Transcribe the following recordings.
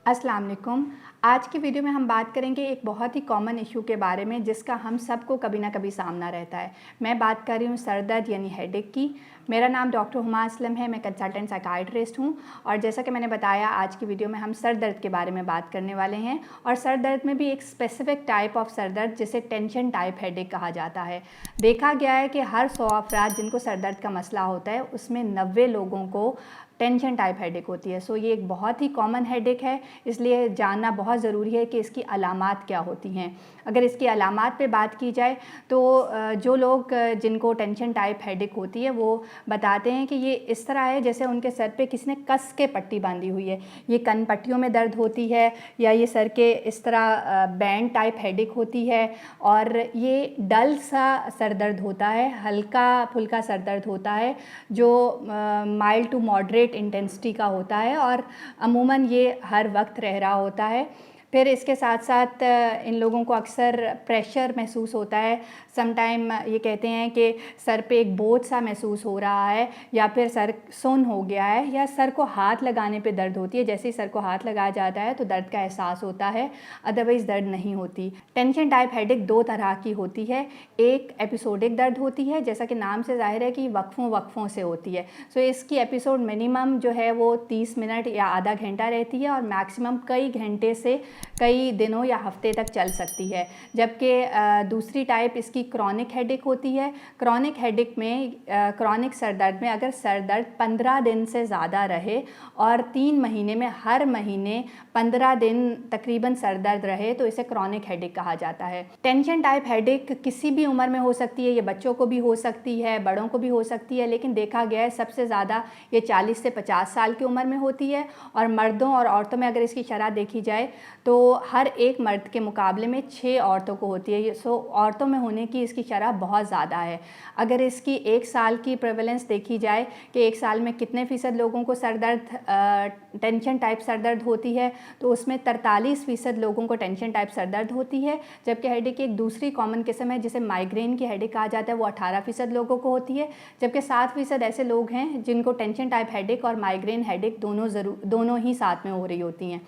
अस्सलाम वालेकुम। आज की वीडियो में हम बात करेंगे एक बहुत ही कॉमन इशू के बारे में जिसका हम सबको कभी ना कभी सामना रहता है। मैं बात कर रही हूँ सर दर्द यानी हेडेक की। मेरा नाम डॉक्टर हुमा असलम है, मैं कंसल्टेंट साइकाइट्रिस्ट हूँ और जैसा कि मैंने बताया आज की वीडियो में हम सर दर्द के बारे में बात करने वाले हैं। और सर दर्द में भी एक स्पेसिफिक टाइप ऑफ सर दर्द जिसे टेंशन टाइप हेडेक कहा जाता है। देखा गया है कि हर 100 अफराद जिनको सर दर्द का मसला होता है उसमें 90 लोगों को टेंशन टाइप हेडेक होती है। सो ये एक बहुत ही कॉमन हेडेक है, इसलिए जानना बहुत ज़रूरी है कि इसकी अलामात क्या होती हैं। अगर इसकी अलामात पे बात की जाए तो जो लोग जिनको टेंशन टाइप हेडेक होती है वो बताते हैं कि ये इस तरह है जैसे उनके सर पे किसी ने कस के पट्टी बांधी हुई है। ये कन पट्टियों में दर्द होती है या ये सर के इस तरह बैंड टाइप हेडेक होती है और ये डल सा सर दर्द होता है, हल्का फुल्का सर दर्द होता है जो माइल्ड टू मॉडरेट इंटेंसिटी का होता है और अमूमन ये हर वक्त रह रहा होता है। फिर इसके साथ साथ इन लोगों को अक्सर प्रेशर महसूस होता है। समटाइम ये कहते हैं कि सर पे एक बोझ सा महसूस हो रहा है या फिर सर सुन्न हो गया है या सर को हाथ लगाने पे दर्द होती है। जैसे ही सर को हाथ लगाया जाता है तो दर्द का एहसास होता है, अदरवाइज़ दर्द नहीं होती। टेंशन टाइप हेडेक दो तरह की होती है। एक एपिसोडिक दर्द होती है, जैसा कि नाम से ज़ाहिर है कि वक्फ़ों से होती है। सो इसकी एपिसोड मिनिमम जो है वो 30 मिनट या आधा घंटा रहती है और मैक्सिमम कई घंटे से कई दिनों या हफ्ते तक चल सकती है। जबकि दूसरी टाइप इसकी क्रॉनिक हेडेक होती है। क्रॉनिक हेडेक में क्रॉनिक सर दर्द में अगर सर दर्द 15 दिन से ज़्यादा रहे और 3 महीने में हर महीने 15 दिन तकरीबन सर दर्द रहे तो इसे क्रॉनिक हेडेक कहा जाता है। टेंशन टाइप हेडेक किसी भी उम्र में हो सकती है, ये बच्चों को भी हो सकती है, बड़ों को भी हो सकती है, लेकिन देखा गया है सबसे ज़्यादा ये 40 से 50 साल की उम्र में होती है। और मर्दों और औरतों में अगर इसकी शरह देखी जाए तो हर एक मर्द के मुकाबले में 6 औरतों को होती है। सो औरतों में होने की इसकी शरह बहुत ज़्यादा है। अगर इसकी एक साल की प्रेवलेंस देखी जाए कि एक साल में कितने फ़ीसद लोगों को सर दर्द टेंशन टाइप सर दर्द होती है तो उसमें 43% लोगों को टेंशन टाइप सर दर्द होती है। जबकि हेडेक की एक दूसरी कॉमन किस्म है जिसे माइग्रेन की हेडेक कहा जाता है, वो 18% लोगों को होती है। जबकि 7% ऐसे लोग हैं जिनको टेंशन टाइप हेडेक और माइग्रेन हेडेक दोनों ही साथ में हो रही होती हैं।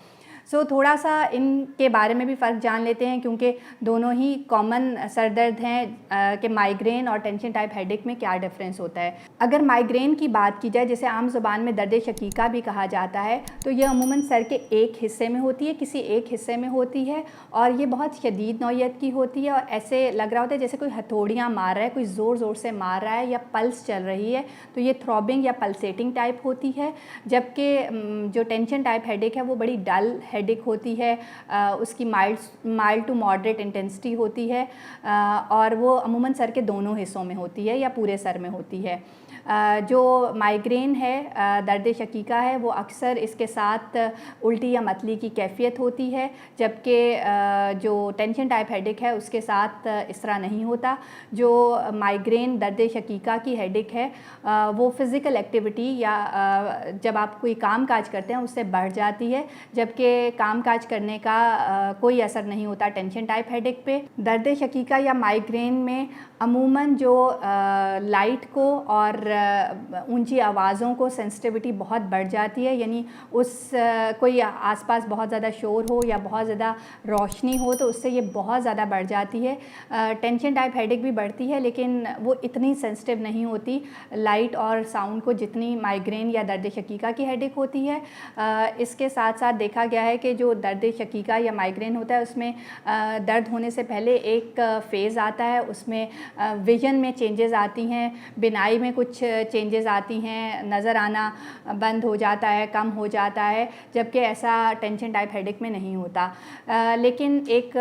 सो थोड़ा सा इनके बारे में भी फ़र्क जान लेते हैं क्योंकि दोनों ही कॉमन सर दर्द हैं कि माइग्रेन और टेंशन टाइप हेडेक में क्या डिफरेंस होता है। अगर माइग्रेन की बात की जाए, जिसे आम ज़ुबान में दर्द शकीका भी कहा जाता है, तो ये अमूमन सर के एक हिस्से में होती है, किसी एक हिस्से में होती है और ये बहुत शदीद नौइयत की होती है और ऐसे लग रहा होता है जैसे कोई हथौड़ियाँ मार रहा है, कोई ज़ोर ज़ोर से मार रहा है या पल्स चल रही है, तो ये थ्रॉबिंग या पल्सेटिंग टाइप होती है। जबकि जो टेंशन टाइप हेडेक है वो बड़ी डल हेडेक होती है, उसकी माइल्ड टू मॉडरेट इंटेंसिटी होती है और वो अमूमन सर के दोनों हिस्सों में होती है या पूरे सर में होती है। जो माइग्रेन है, दर्द शकीका है, वो अक्सर इसके साथ उल्टी या मतली की कैफियत होती है। जबकि जो टेंशन टाइप हेडेक है उसके साथ इस तरह नहीं होता। जो माइग्रेन दर्द शकीका की हेडेक है वो फ़िज़िकल एक्टिविटी या जब आप कोई काम काज करते हैं उससे बढ़ जाती है, जबकि काम काज करने का कोई असर नहीं होता टेंशन टाइप हेडेक पे। दर्द शकीका या माइग्रेन में अमूमन जो लाइट को और ऊंची आवाज़ों को सेंसिटिविटी बहुत बढ़ जाती है, यानी कोई आसपास बहुत ज़्यादा शोर हो या बहुत ज़्यादा रोशनी हो तो उससे ये बहुत ज़्यादा बढ़ जाती है। टेंशन टाइप हेडेक भी बढ़ती है लेकिन वो इतनी सेंसिटिव नहीं होती लाइट और साउंड को जितनी माइग्रेन या दर्द शकीका की हेडेक होती है। इसके साथ साथ देखा गया है कि जो दर्द शकीका या माइग्रेन होता है उसमें दर्द होने से पहले एक फ़ेज़ आता है, उसमें विज़न में चेंजेस आती हैं, बिनाई में कुछ चेंजेस आती हैं, नज़र आना बंद हो जाता है, कम हो जाता है, जबकि ऐसा टेंशन टाइप हेडेक में नहीं होता। लेकिन एक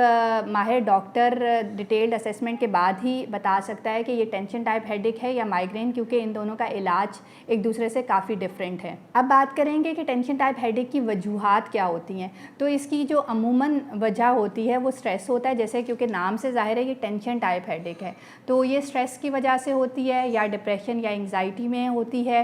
माहिर डॉक्टर डिटेल्ड असेसमेंट के बाद ही बता सकता है कि ये टेंशन टाइप हेडेक है या माइग्रेन, क्योंकि इन दोनों का इलाज एक दूसरे से काफ़ी डिफरेंट है। अब बात करेंगे कि टेंशन टाइप हेडेक की वजूहात क्या होती हैं। तो इसकी जो अमूमन वजह होती है वो स्ट्रेस होता है, जैसे क्योंकि नाम से ज़ाहिर है कि टेंशन टाइप हेडेक है तो ये स्ट्रेस की वजह से होती है या डिप्रेशन या एंग्जाइटी में होती है।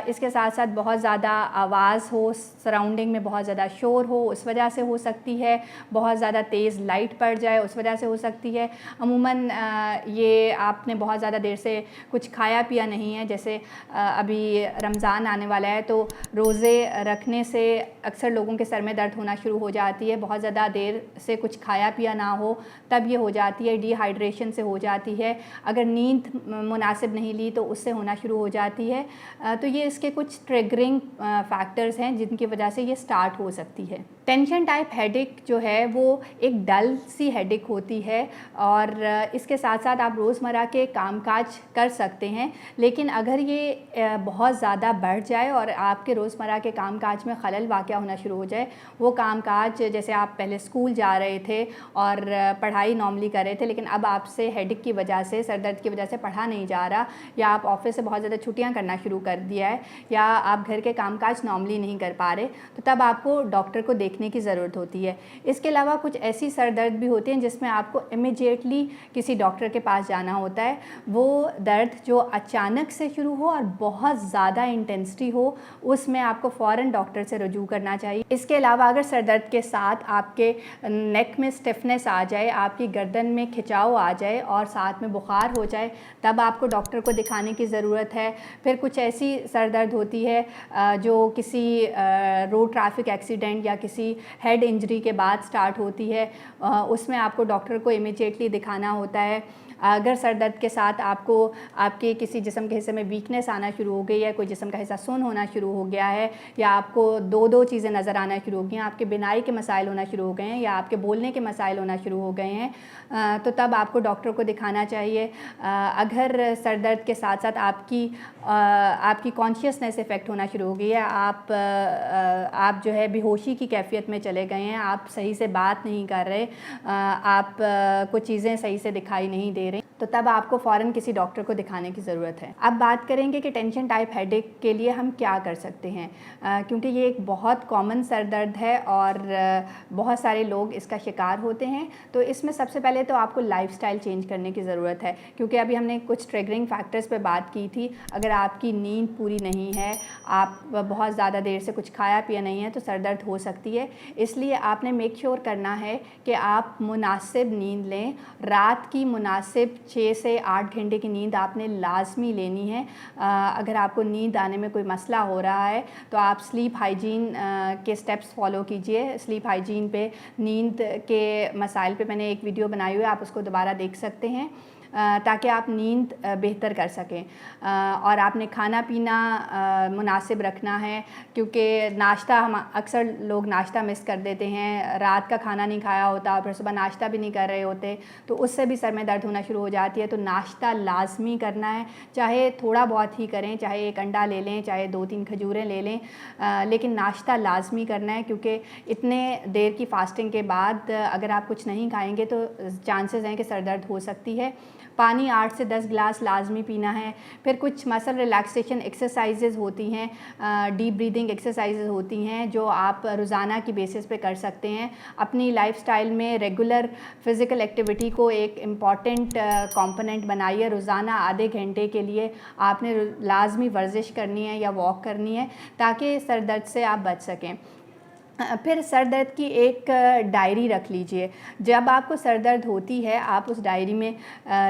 इसके साथ साथ बहुत ज़्यादा आवाज़ हो, सराउंडिंग में बहुत ज़्यादा शोर हो, उस वजह से हो सकती है। बहुत ज़्यादा तेज़ लाइट पड़ जाए उस वजह से हो सकती है। अमूमन ये आपने बहुत ज़्यादा देर से कुछ खाया पिया नहीं है, जैसे अभी रमज़ान आने वाला है तो रोज़े रखने से अक्सर लोगों के सर में दर्द درد ہونا شروع ہو جاتی ہے، بہت زیادہ دیر سے کچھ کھایا پیا نہ ہو تب یہ ہو جاتی ہے، ڈی ہائیڈریشن سے ہو جاتی ہے، اگر نیند مناسب نہیں لی تو اس سے ہونا شروع ہو جاتی ہے۔ تو یہ اس کے کچھ ٹریگرنگ فیکٹرز ہیں جن کی وجہ سے یہ سٹارٹ ہو سکتی ہے۔ ٹینشن ٹائپ ہیڈ ایک جو ہے وہ ایک ڈل سی ہیڈ ایک ہوتی ہے، اور اس کے ساتھ ساتھ آپ روزمرہ کے کام کاج کر سکتے ہیں، لیکن اگر یہ بہت زیادہ بڑھ جائے اور آپ کے روزمرہ کے کام کاج میں خلل واقع ہونا شروع ہو جائے، وہ کام کاج جیسے آپ پہلے اسکول جا رہے تھے اور پڑھائی نارملی کر رہے تھے، لیکن اب آپ سے ہیڈ ایک کی وجہ سے، سر درد کی وجہ سے پڑھا نہیں جا رہا، یا آپ آفس سے بہت زیادہ چھٹیاں کرنا شروع کر دیا ہے، یا آپ گھر کے کام کاج نارملی نہیں کر پا رہے، تو تب آپ کو ڈاکٹر کو دیکھنے کی ضرورت ہوتی ہے۔ اس کے علاوہ کچھ ایسی سر درد بھی ہوتی ہیں جس میں آپ کو امیڈیٹلی کسی ڈاکٹر کے پاس جانا ہوتا ہے۔ وہ درد جو اچانک سے شروع ہو اور بہت زیادہ انٹینسٹی ہو، اس میں آپ کو فوراً ڈاکٹر سے رجوع کرنا چاہیے۔ اس کے علاوہ اگر سر درد کے ساتھ آپ کے نیک میں سٹفنس آ جائے، آپ کی گردن میں کھچاؤ آ جائے اور ساتھ میں بخار ہو جائے، تب آپ کو ڈاکٹر کو دکھانے کی ضرورت ہے۔ پھر کچھ ایسی سر درد ہوتی ہے جو کسی روڈ ٹریفک ایکسیڈنٹ یا کسی ہیڈ انجری کے بعد سٹارٹ ہوتی ہے، اس میں آپ کو ڈاکٹر کو امیڈیٹلی دکھانا ہوتا ہے۔ اگر سر درد کے ساتھ آپ کو آپ کے کسی جسم کے حصے میں ویکنس آنا شروع ہو گئی ہے، کوئی جسم کا حصہ سن ہونا شروع ہو گیا ہے، یا آپ کو دو چیزیں نظر آنا شروع ہو گئی ہیں، آپ کے بینائی کے مسائل ہونا شروع ہو گئے ہیں، یا آپ کے بولنے کے مسائل ہونا شروع ہو گئے ہیں، تو تب آپ کو ڈاکٹر کو دکھانا چاہیے۔ اگر سر درد کے ساتھ ساتھ آپ کی کانشیسنیس افیکٹ ہونا شروع ہو گئی ہے، آپ جو ہے بے ہوشی کی کیفیت میں چلے گئے ہیں، آپ صحیح سے بات نہیں کر رہے، آپ کو چیزیں صحیح سے دکھائی نہیں دے رہی، تو تب آپ کو فوراً کسی ڈاکٹر کو دکھانے کی ضرورت ہے۔ اب بات کریں گے کہ ٹینشن ٹائپ ہیڈ ایک کے لیے ہم کیا کر سکتے ہیں، کیونکہ یہ ایک بہت کامن سر درد ہے اور بہت سارے لوگ اس کا شکار ہوتے ہیں۔ تو اس میں سب سے پہلے تو آپ کو لائف سٹائل چینج کرنے کی ضرورت ہے، کیونکہ ابھی ہم نے کچھ ٹریگرنگ فیکٹرز پہ بات کی تھی۔ اگر آپ کی نیند پوری نہیں ہے، آپ بہت زیادہ دیر سے کچھ کھایا پیا نہیں ہے، تو سر درد ہو سکتی ہے۔ اس لیے آپ نے میک شیور کرنا ہے کہ آپ مناسب نیند لیں، رات کی مناسب 6 سے 8 گھنٹے کی نیند آپ نے لازمی لینی ہے۔ اگر آپ کو نیند آنے میں کوئی مسئلہ ہو رہا ہے تو آپ سلیپ ہائیجین کے سٹیپس فالو کیجئے۔ سلیپ ہائیجین پہ، نیند کے مسائل پہ میں نے ایک ویڈیو بنائی ہوئی ہے، آپ اس کو دوبارہ دیکھ سکتے ہیں تاکہ آپ نیند بہتر کر سکیں۔ اور آپ نے کھانا پینا مناسب رکھنا ہے، کیونکہ ناشتہ ہم اکثر لوگ ناشتہ مس کر دیتے ہیں، رات کا کھانا نہیں کھایا ہوتا اور پھر صبح ناشتہ بھی نہیں کر رہے ہوتے، تو اس سے بھی سر میں درد ہونا شروع ہو جاتی ہے۔ تو ناشتہ لازمی کرنا ہے، چاہے تھوڑا بہت ہی کریں، چاہے 1 انڈا لے لیں، چاہے 2-3 کھجوریں لے لیں، لیکن ناشتہ لازمی کرنا ہے، کیونکہ اتنے دیر کی فاسٹنگ کے بعد اگر آپ کچھ نہیں کھائیں گے تو چانسز ہیں کہ سر درد ہو سکتی ہے۔ پانی 8 سے 10 گلاس لازمی پینا ہے۔ پھر کچھ مسل ریلیکسیشن ایکسرسائزز ہوتی ہیں، ڈیپ بریدنگ ایکسرسائزز ہوتی ہیں جو آپ روزانہ کی بیسس پہ کر سکتے ہیں۔ اپنی لائف سٹائل میں ریگولر فزیکل ایکٹیویٹی کو ایک امپورٹنٹ کمپوننٹ بنائیے۔ روزانہ آدھے گھنٹے کے لیے آپ نے لازمی ورزش کرنی ہے یا واک کرنی ہے، تاکہ سر درد سے آپ بچ سکیں۔ پھر سر درد کی ایک ڈائری رکھ لیجئے۔ جب آپ کو سر درد ہوتی ہے، آپ اس ڈائری میں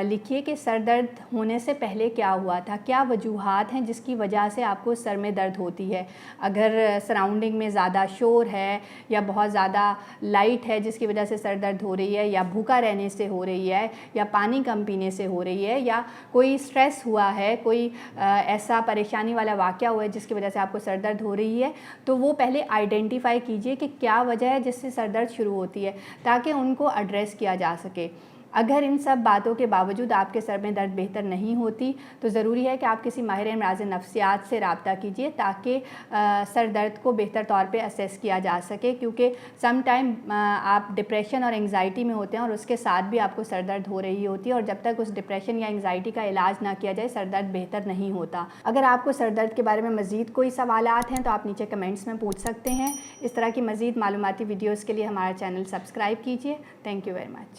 لکھیے کہ سر درد ہونے سے پہلے کیا ہوا تھا، کیا وجوہات ہیں جس کی وجہ سے آپ کو سر میں درد ہوتی ہے۔ اگر سراؤنڈنگ میں زیادہ شور ہے یا بہت زیادہ لائٹ ہے جس کی وجہ سے سر درد ہو رہی ہے، یا بھوکا رہنے سے ہو رہی ہے، یا پانی کم پینے سے ہو رہی ہے، یا کوئی سٹریس ہوا ہے، کوئی ایسا پریشانی والا واقعہ ہوا ہے جس کی وجہ سے آپ کو سر درد ہو رہی ہے، تو وہ پہلے آئیڈینٹیفائی کیجئے کہ کیا وجہ ہے جس سے سر درد شروع ہوتی ہے، تاکہ ان کو ایڈریس کیا جا سکے۔ اگر ان سب باتوں کے باوجود آپ کے سر میں درد بہتر نہیں ہوتی، تو ضروری ہے کہ آپ کسی ماہر امراض نفسیات سے رابطہ کیجئے، تاکہ سر درد کو بہتر طور پہ اسیس کیا جا سکے، کیونکہ سم ٹائم آپ ڈپریشن اور انگزائٹی میں ہوتے ہیں اور اس کے ساتھ بھی آپ کو سر درد ہو رہی ہوتی ہے، اور جب تک اس ڈپریشن یا انگزائٹی کا علاج نہ کیا جائے، سر درد بہتر نہیں ہوتا۔ اگر آپ کو سر درد کے بارے میں مزید کوئی سوالات ہیں تو آپ نیچے کمنٹس میں پوچھ سکتے ہیں۔ اس طرح کی مزید معلوماتی ویڈیوز کے لیے ہمارا چینل سبسکرائب کیجئے۔ Thank you very much.